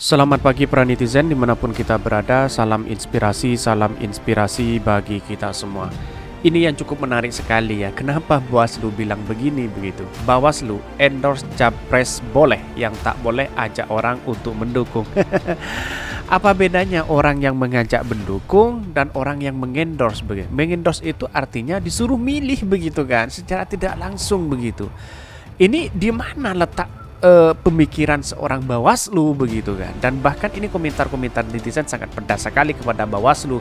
Selamat pagi para netizen dimanapun kita berada, salam inspirasi bagi kita semua. Ini yang cukup menarik sekali ya, kenapa Bawaslu bilang begini begitu. Bawaslu endorse capres boleh, yang tak boleh ajak orang untuk mendukung. Apa bedanya orang yang mengajak mendukung dan orang yang mengendorse begitu? Mengendorse itu artinya disuruh milih begitu kan, secara tidak langsung begitu. Ini di mana letak pemikiran seorang Bawaslu begitu kan. Dan bahkan ini komentar-komentar netizen sangat pedas sekali kepada Bawaslu,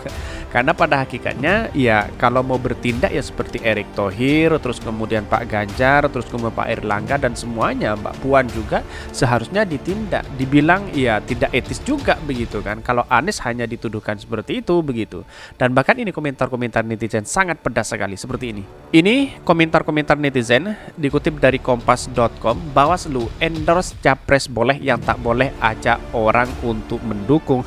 karena pada hakikatnya ya kalau mau bertindak ya seperti Erick Thohir, terus kemudian Pak Ganjar, terus kemudian Pak Airlangga dan semuanya, Mbak Puan juga seharusnya ditindak. Dibilang ya tidak etis juga begitu kan, kalau Anies hanya dituduhkan seperti itu begitu. Dan bahkan ini komentar-komentar netizen sangat pedas sekali seperti ini. Ini komentar-komentar netizen dikutip dari kompas.com. Bawaslu endorse capres boleh, yang tak boleh ajak orang untuk mendukung.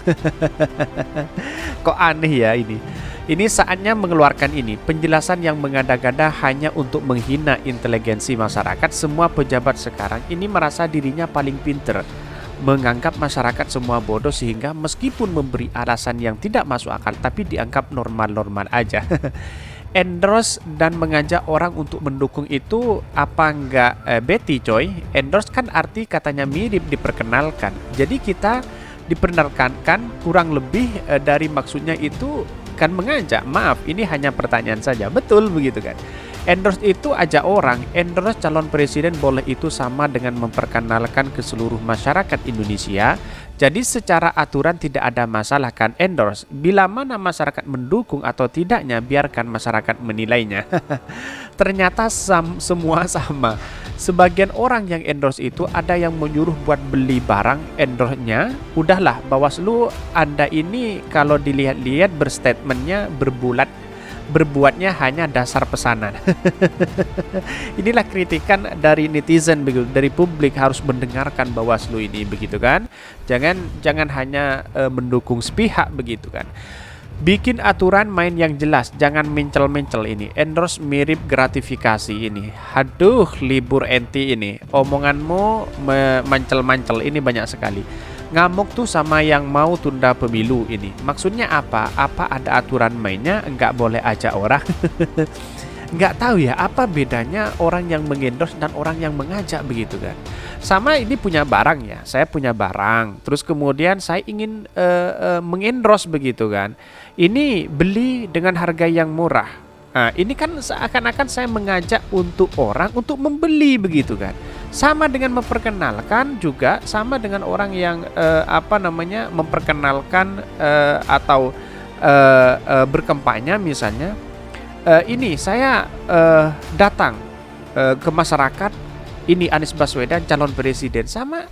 Kok aneh ya ini. Ini saatnya mengeluarkan ini penjelasan yang mengada-gada hanya untuk menghina inteligensi masyarakat. Semua pejabat sekarang ini merasa dirinya paling pinter, menganggap masyarakat semua bodoh, sehingga meskipun memberi alasan yang tidak masuk akal tapi dianggap normal-normal aja. Endorse dan mengajak orang untuk mendukung itu apa enggak Betty coy? Endorse kan arti katanya mirip diperkenalkan. Jadi kita diperkenalkan kurang lebih dari maksudnya itu kan mengajak. Maaf, ini hanya pertanyaan saja. Betul begitu kan? Endorse itu ajak orang. Endorse calon presiden boleh itu sama dengan memperkenalkan ke seluruh masyarakat Indonesia. Jadi secara aturan tidak ada masalah kan endorse. Bila mana masyarakat mendukung atau tidaknya, biarkan masyarakat menilainya. Ternyata semua sama. Sebagian orang yang endorse itu ada yang menyuruh buat beli barang endorse-nya. Udahlah, Bawaslu Anda ini kalau dilihat-lihat berstatementnya berbuatnya hanya dasar pesanan. Inilah kritikan dari netizen begitu, dari publik harus mendengarkan Bawaslu ini begitu kan. Jangan hanya mendukung sepihak begitu kan. Bikin aturan main yang jelas, jangan mencel-mencel ini. Endorse mirip gratifikasi ini. Aduh, libur enti ini. Omonganmu mancel-mancel ini banyak sekali. Ngamuk tuh sama yang mau tunda pemilu ini. Maksudnya apa? Apa ada aturan mainnya? Nggak boleh ajak orang? Nggak tahu ya, apa bedanya orang yang mengendorse dan orang yang mengajak begitu kan. Sama ini punya barang ya, saya punya barang, terus kemudian saya ingin mengendorse begitu kan. Ini beli dengan harga yang murah. Nah, ini kan seakan-akan saya mengajak untuk orang untuk membeli begitu kan. Sama dengan memperkenalkan juga, sama dengan orang yang memperkenalkan atau berkampanye misalnya. Ini saya datang ke masyarakat, ini Anies Baswedan calon presiden, sama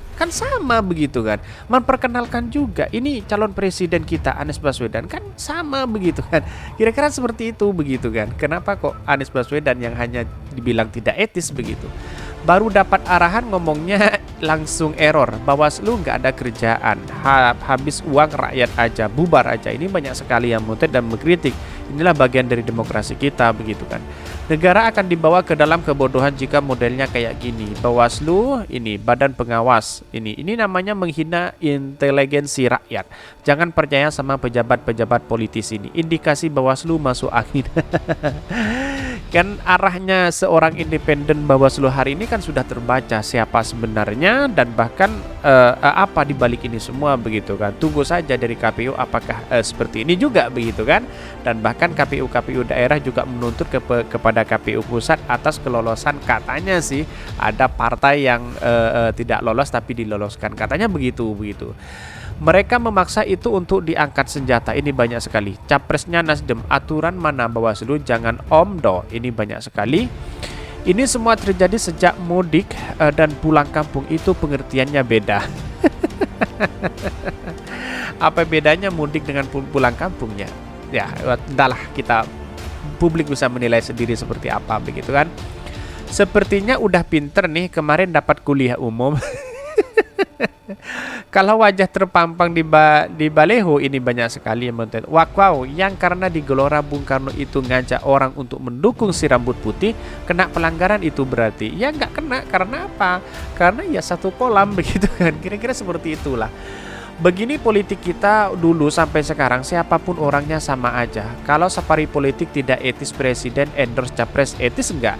begitu kan, memperkenalkan juga ini calon presiden kita Anies Baswedan, kan sama begitu kan, kira-kira seperti itu begitu kan. Kenapa kok Anies Baswedan yang hanya dibilang tidak etis begitu, baru dapat arahan ngomongnya langsung error. Bawaslu nggak ada kerjaan, habis uang rakyat aja, bubar aja. Ini banyak sekali yang mutet dan mengkritik. Inilah bagian dari demokrasi kita begitu kan. Negara akan dibawa ke dalam kebodohan jika modelnya kayak gini. Bawaslu ini badan pengawas, ini namanya menghina inteligensi rakyat. Jangan percaya sama pejabat-pejabat politis ini. Indikasi Bawaslu masuk angin. Kan arahnya seorang independen Bawaslu hari ini kan sudah terbaca siapa sebenarnya, dan bahkan apa dibalik ini semua begitu kan. Tunggu saja dari KPU apakah seperti ini juga begitu kan. Dan bahkan KPU daerah juga menuntut kepada KPU pusat atas kelolosan, katanya sih ada partai yang tidak lolos tapi diloloskan, katanya begitu. Mereka memaksa itu untuk diangkat senjata. Ini banyak sekali. Capresnya Nasdem, aturan mana Bawaslu, jangan omdo. Ini banyak sekali. Ini semua terjadi sejak mudik dan pulang kampung, itu pengertiannya beda. Apa bedanya mudik dengan pulang kampungnya? Ya, entahlah, kita publik bisa menilai sendiri seperti apa begitu kan. Sepertinya udah pinter nih, kemarin dapat kuliah umum. Kalau wajah terpampang di baleho, ini banyak sekali yang menonton. Wow, yang karena di Gelora Bung Karno itu ngajak orang untuk mendukung si rambut putih, kena pelanggaran itu berarti. Ya nggak kena, karena apa? Karena ya satu kolam begitu kan, kira-kira seperti itulah. Begini politik kita dulu sampai sekarang, siapapun orangnya sama aja. Kalau safari politik tidak etis, presiden endorse capres etis enggak?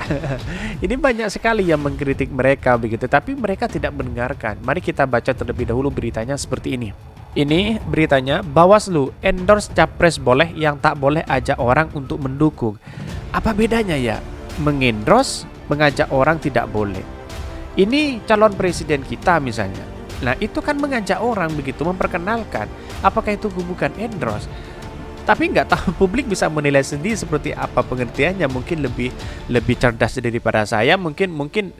Ini banyak sekali yang mengkritik mereka begitu, tapi mereka tidak mendengarkan. Mari kita baca terlebih dahulu beritanya seperti ini. Ini beritanya, Bawaslu endorse capres boleh, yang tak boleh ajak orang untuk mendukung. Apa bedanya ya? Mengendorse, mengajak orang tidak boleh. Ini calon presiden kita misalnya. Nah, itu kan mengajak orang begitu, memperkenalkan. Apakah itu bukan endorse? Tapi nggak tahu, publik bisa menilai sendiri seperti apa pengertiannya. Mungkin lebih cerdas daripada saya. Mungkin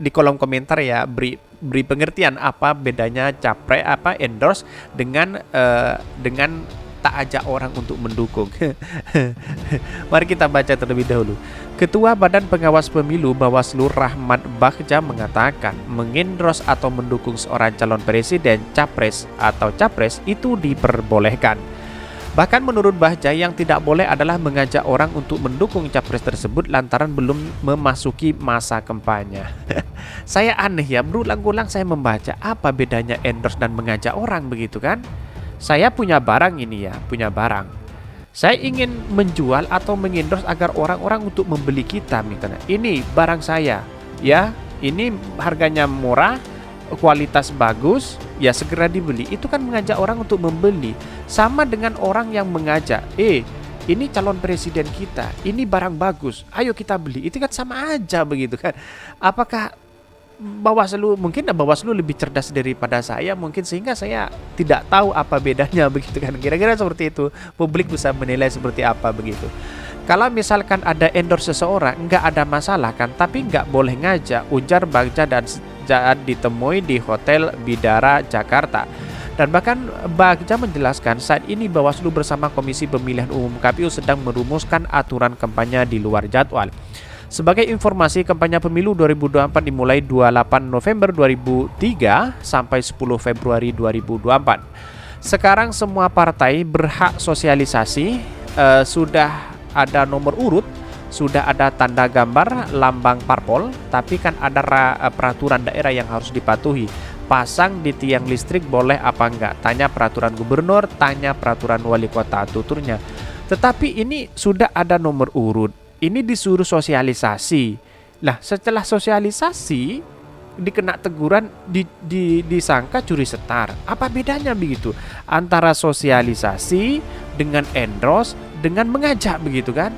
di kolom komentar ya beri pengertian apa bedanya capres apa endorse dengan tak ajak orang untuk mendukung. Mari kita baca terlebih dahulu. Ketua Badan Pengawas Pemilu Bawaslu Rahmat Bagja mengatakan, mengendorse atau mendukung seorang calon presiden, capres atau capres itu diperbolehkan. Bahkan menurut Bagja, yang tidak boleh adalah mengajak orang untuk mendukung capres tersebut lantaran belum memasuki masa kampanye. Saya aneh ya, berulang-ulang saya membaca apa bedanya endorse dan mengajak orang begitu kan? Saya punya barang ini ya, punya barang. Saya ingin menjual atau mengendorse agar orang-orang untuk membeli kita misalnya. Ini barang saya, ya. Ini harganya murah, kualitas bagus, ya segera dibeli. Itu kan mengajak orang untuk membeli. Sama dengan orang yang mengajak, ini calon presiden kita, ini barang bagus, ayo kita beli. Itu kan sama aja begitu kan. Apakah Bawaslu lebih cerdas daripada saya mungkin, sehingga saya tidak tahu apa bedanya begitu kan, kira-kira seperti itu. Publik bisa menilai seperti apa begitu. Kalau misalkan ada endorse seseorang nggak ada masalah kan, tapi nggak boleh ngajak, ujar Bagja dan saat ditemui di Hotel Bidara Jakarta. Dan bahkan Bagja menjelaskan saat ini Bawaslu bersama Komisi Pemilihan Umum KPU sedang merumuskan aturan kampanye di luar jadwal. Sebagai informasi, kampanye pemilu 2024 dimulai 28 November 2003 sampai 10 Februari 2024. Sekarang semua partai berhak sosialisasi, sudah ada nomor urut, sudah ada tanda gambar lambang parpol, tapi kan ada peraturan daerah yang harus dipatuhi. Pasang di tiang listrik boleh apa enggak? Tanya peraturan gubernur, tanya peraturan wali kota, tuturnya. Tetapi ini sudah ada nomor urut. Ini disuruh sosialisasi. Lah, setelah sosialisasi dikena teguran, disangka curi setar. Apa bedanya begitu antara sosialisasi dengan endorse dengan mengajak begitu kan?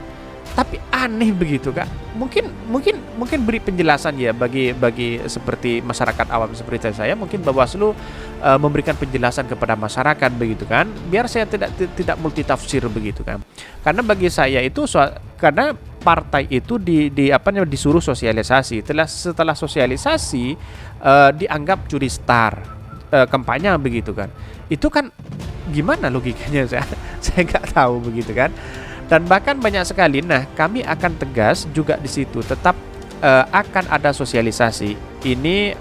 Tapi aneh begitu kan? Mungkin beri penjelasan ya bagi seperti masyarakat awam seperti saya. Mungkin Bawaslu memberikan penjelasan kepada masyarakat begitu kan, biar saya tidak multitafsir begitu kan. Karena bagi saya itu karena partai itu disuruh sosialisasi. Setelah sosialisasi dianggap curi star, kampanye begitu kan. Itu kan gimana logikanya, saya nggak tahu begitu kan. Dan bahkan banyak sekali, nah kami akan tegas juga di situ, tetap akan ada sosialisasi. Ini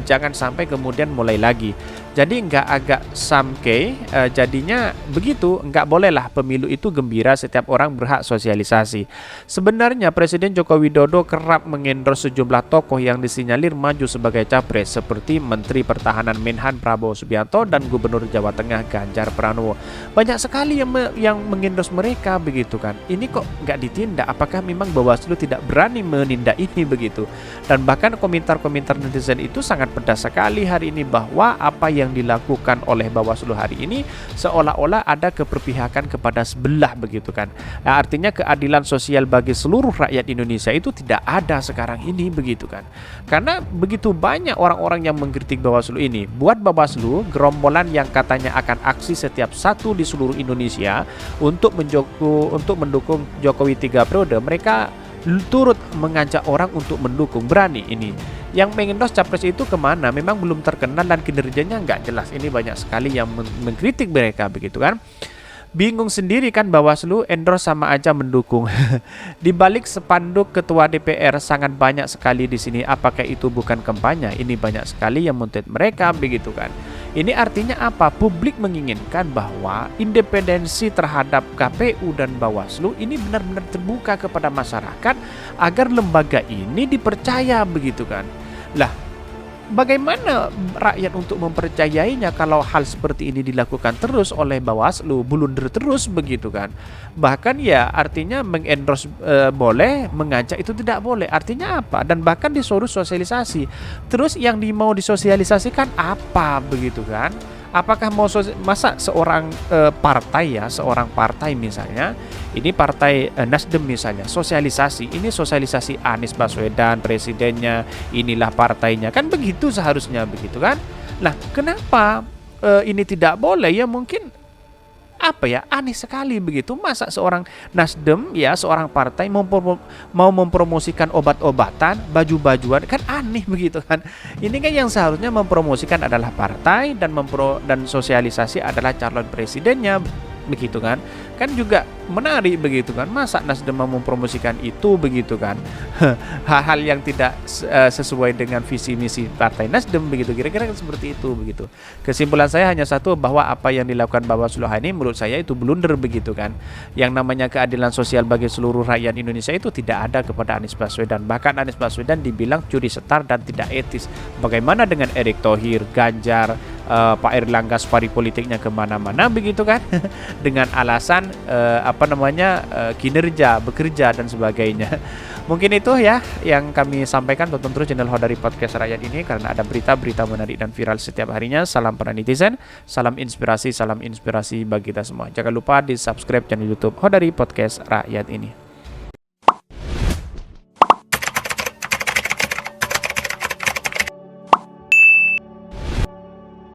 jangan sampai kemudian mulai lagi. Jadi nggak agak samke, jadinya begitu, nggak bolehlah pemilu itu gembira, setiap orang berhak sosialisasi. Sebenarnya Presiden Joko Widodo kerap mengendorse sejumlah tokoh yang disinyalir maju sebagai capres, seperti Menteri Pertahanan Menhan Prabowo Subianto dan Gubernur Jawa Tengah Ganjar Pranowo. Banyak sekali yang mengendorse mereka begitu kan. Ini kok nggak ditindak? Apakah memang Bawaslu tidak berani menindak ini begitu? Dan bahkan komentar-komentar netizen itu sangat pedas sekali hari ini, bahwa apa yang dilakukan oleh Bawaslu hari ini seolah-olah ada keberpihakan kepada sebelah begitu kan. Nah, artinya keadilan sosial bagi seluruh rakyat Indonesia itu tidak ada sekarang ini begitu kan. Karena begitu banyak orang-orang yang mengkritik Bawaslu ini. Buat Bawaslu, gerombolan yang katanya akan aksi setiap satu di seluruh Indonesia untuk mendukung Jokowi 3 periode, mereka turut mengajak orang untuk mendukung. Berani ini. Yang mengendorse capres itu kemana? Memang belum terkenal dan kinerjanya nggak jelas. Ini banyak sekali yang mengkritik mereka begitu kan. Bingung sendiri kan Bawaslu, endorse sama aja mendukung. Di balik spanduk Ketua DPR sangat banyak sekali di sini. Apakah itu bukan kampanye? Ini banyak sekali yang muntit mereka begitu kan. Ini artinya apa? Publik menginginkan bahwa independensi terhadap KPU dan Bawaslu ini benar-benar terbuka kepada masyarakat agar lembaga ini dipercaya begitu kan. Lah, bagaimana rakyat untuk mempercayainya kalau hal seperti ini dilakukan terus oleh Bawaslu, blunder terus begitu kan. Bahkan ya artinya mengendorse boleh, mengajak itu tidak boleh. Artinya apa? Dan bahkan disuruh sosialisasi. Terus yang mau disosialisasikan apa begitu kan? Apakah masa seorang seorang partai misalnya, ini partai Nasdem misalnya, ini sosialisasi Anies Baswedan presidennya, inilah partainya, kan begitu seharusnya begitu kan. Nah, kenapa ini tidak boleh? Ya mungkin aneh sekali begitu. Masa seorang Nasdem, ya seorang partai mau mempromosikan obat-obatan, baju-bajuan, kan aneh begitu kan. Ini kan yang seharusnya mempromosikan adalah partai dan sosialisasi adalah calon presidennya begitu kan. Kan juga menarik begitu kan. Masa Nasdem mau mempromosikan itu begitu kan. Hal-hal yang tidak sesuai dengan visi misi partai Nasdem begitu, kira-kira seperti itu begitu. Kesimpulan saya hanya satu, bahwa apa yang dilakukan Bawaslu ini menurut saya itu blunder begitu kan. Yang namanya keadilan sosial bagi seluruh rakyat Indonesia itu tidak ada kepada Anies Baswedan. Bahkan Anies Baswedan dibilang curi setar dan tidak etis. Bagaimana dengan Erick Thohir, Ganjar, Pak Erlangga, safari politiknya kemana-mana begitu kan. Dengan alasan kinerja, bekerja dan sebagainya. Mungkin itu ya yang kami sampaikan. Tonton terus channel Hodari Podcast Rakyat ini karena ada berita-berita menarik dan viral setiap harinya. Salam para netizen, salam inspirasi bagi kita semua. Jangan lupa di subscribe channel YouTube Hodari Podcast Rakyat ini.